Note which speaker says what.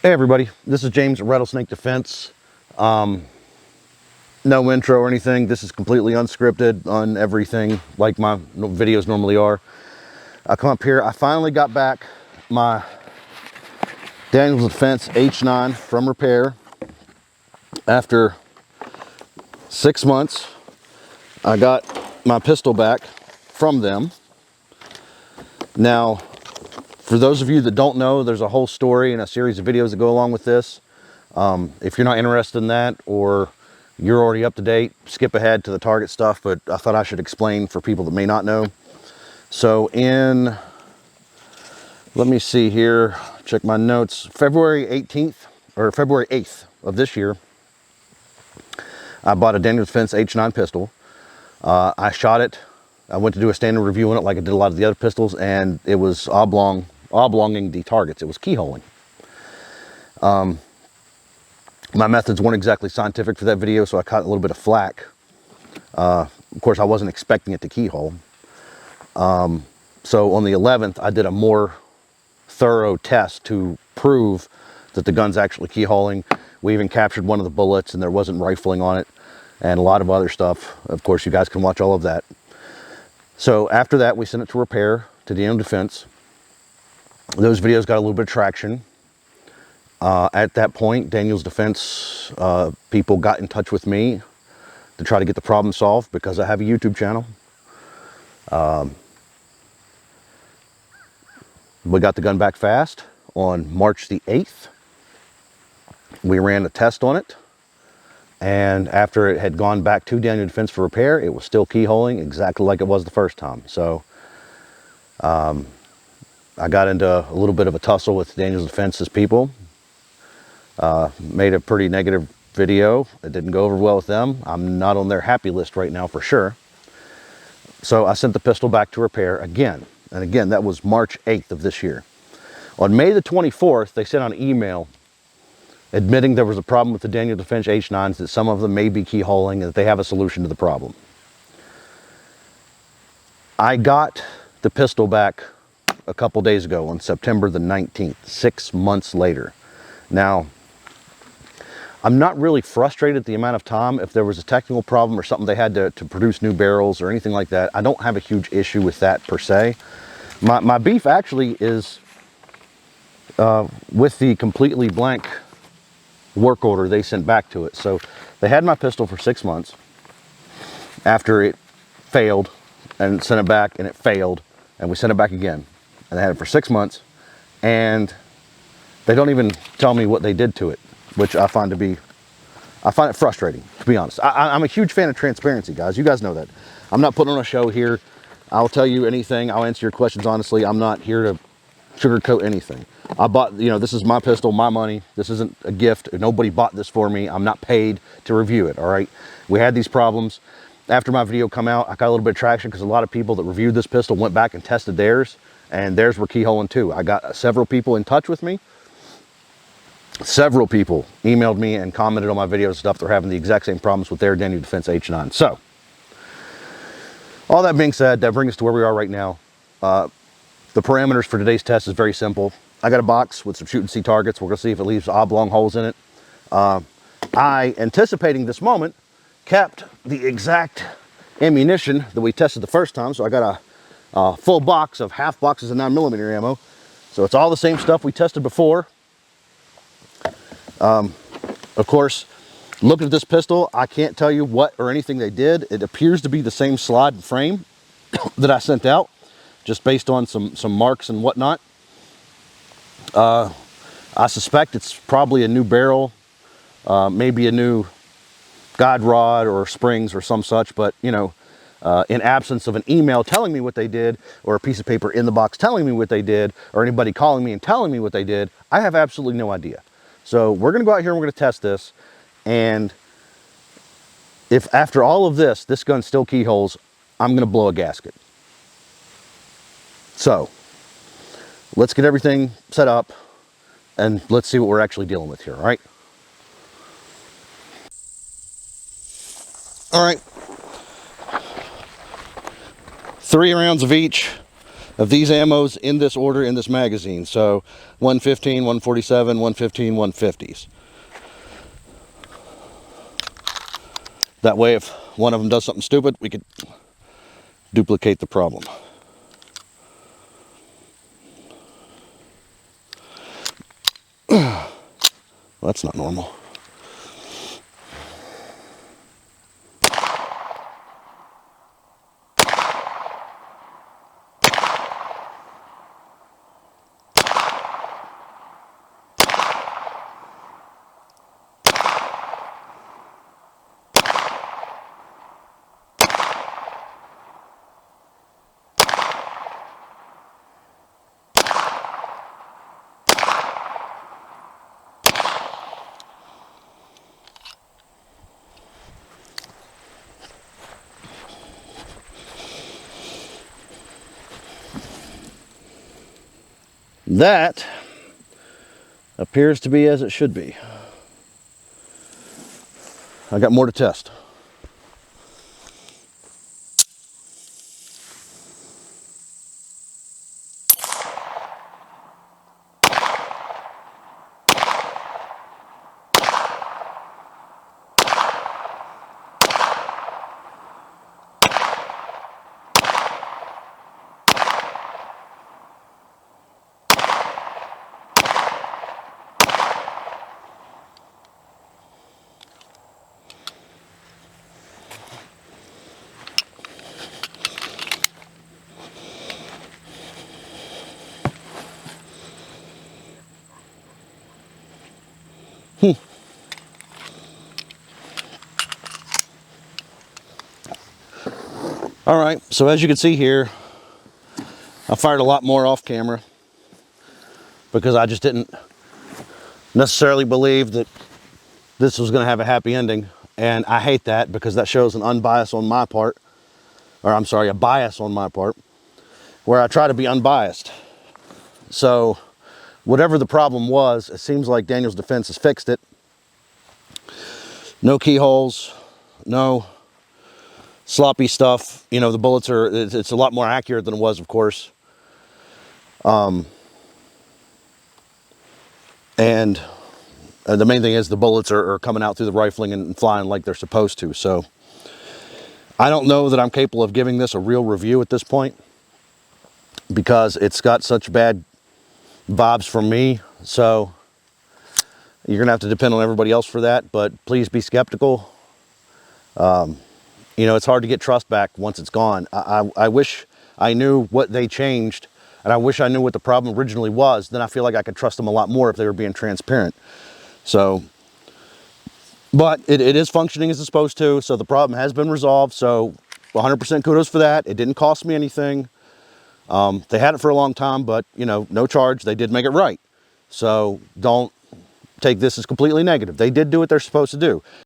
Speaker 1: Hey everybody, this is James at Rattlesnake Defense. No intro or anything. This is completely unscripted on everything like my videos normally are. I come up here, I finally got back my Daniels Defense H9 from repair. After 6 months, I got my pistol back from them. Now, for those of you that don't know, there's a whole story and a series of videos that go along with this. If you're not interested in that, or you're already up to date, skip ahead to the Target stuff, but I thought I should explain for people that may not know. So let me see here, check my notes, February 18th, or February 8th of this year, I bought a Daniels Defense H9 pistol. I shot it. I went to do a standard review on it like I did a lot of the other pistols, and it was oblonging the targets. It was keyholing. My methods weren't exactly scientific for that video, so I caught a little bit of flack. Of course, I wasn't expecting it to keyhole. So on the 11th, I did a more thorough test to prove that the gun's actually keyholing. We even captured one of the bullets, and there wasn't rifling on it, and a lot of other stuff. Of course, you guys can watch all of that. So after that, we sent it to repair to Daniels Defense. Those videos got a little bit of traction. At that point, Daniels Defense people got in touch with me to try to get the problem solved because I have a YouTube channel. We got the gun back fast on March the 8th. We ran a test on it, and after it had gone back to Daniels Defense for repair, it was still keyholing exactly like it was the first time. So I got into a little bit of a tussle with Daniels Defense's people. Made a pretty negative video. It didn't go over well with them. I'm not on their happy list right now for sure. So I sent the pistol back to repair again. And again, that was March 8th of this year. On May the 24th, they sent out an email admitting there was a problem with the Daniels Defense H9s, that some of them may be keyholing, and that they have a solution to the problem. I got the pistol back a couple days ago on September the 19th, 6 months later. Now, I'm not really frustrated at the amount of time. If there was a technical problem or something they had to produce new barrels or anything like that, I don't have a huge issue with that per se. My beef actually is with the completely blank work order they sent back to it. So they had my pistol for 6 months after it failed, and sent it back, and it failed, and we sent it back again. And they had it for 6 months, and they don't even tell me what they did to it, which I find it frustrating, to be honest. I'm a huge fan of transparency, guys. You guys know that. I'm not putting on a show here. I'll tell you anything. I'll answer your questions honestly. I'm not here to sugarcoat anything. I bought, this is my pistol, my money. This isn't a gift. Nobody bought this for me. I'm not paid to review it, all right? We had these problems. After my video come out, I got a little bit of traction because a lot of people that reviewed this pistol went back and tested theirs, and theirs were keyholing too. I got several people in touch with me. Several people emailed me and commented on my videos and stuff. They're having the exact same problems with their Daniels Defense H9. So, all that being said, that brings us to where we are right now. The parameters for today's test is very simple. I got a box with some shoot and see targets. We're gonna see if it leaves oblong holes in it. I, anticipating this moment, kept the exact ammunition that we tested the first time. So I got a full box of half boxes of 9mm ammo. So it's all the same stuff we tested before. Of course, looking at this pistol, I can't tell you what or anything they did. It appears to be the same slide and frame that I sent out, just based on some marks and whatnot. I suspect it's probably a new barrel, maybe a new guide rod or springs or some such, but in absence of an email telling me what they did, or a piece of paper in the box telling me what they did, or anybody calling me and telling me what they did, I have absolutely no idea. So we're gonna go out here and we're gonna test this, and if after all of this gun still keyholes, I'm gonna blow a gasket. So let's get everything set up and let's see what we're actually dealing with here, all right? All right. 3 rounds of each. of these ammos in this order in this magazine. So 115, 147, 115, 150s. That way if one of them does something stupid, we could duplicate the problem. Well, that's not normal. That appears to be as it should be. I got more to test. All right, so as you can see here, I fired a lot more off camera because I just didn't necessarily believe that this was going to have a happy ending. And I hate that because that shows an unbiased on my part, or I'm sorry, a bias on my part, where I try to be unbiased. So whatever the problem was, it seems like Daniel's Defense has fixed it. No keyholes, no sloppy stuff. You know, the bullets are, it's a lot more accurate than it was, of course. And the main thing is the bullets are coming out through the rifling and flying like they're supposed to. So I don't know that I'm capable of giving this a real review at this point because it's got such bad vibes from me. So you're gonna have to depend on everybody else for that, but please be skeptical. You know, it's hard to get trust back once it's gone. I wish I knew what they changed, and I wish I knew what the problem originally was. Then I feel like I could trust them a lot more if they were being transparent. So, but it is functioning as it's supposed to, so the problem has been resolved. So 100% kudos for that. It didn't cost me anything. They had it for a long time, but you know, no charge. They did make it right. So don't take this as completely negative. They did do what they're supposed to do.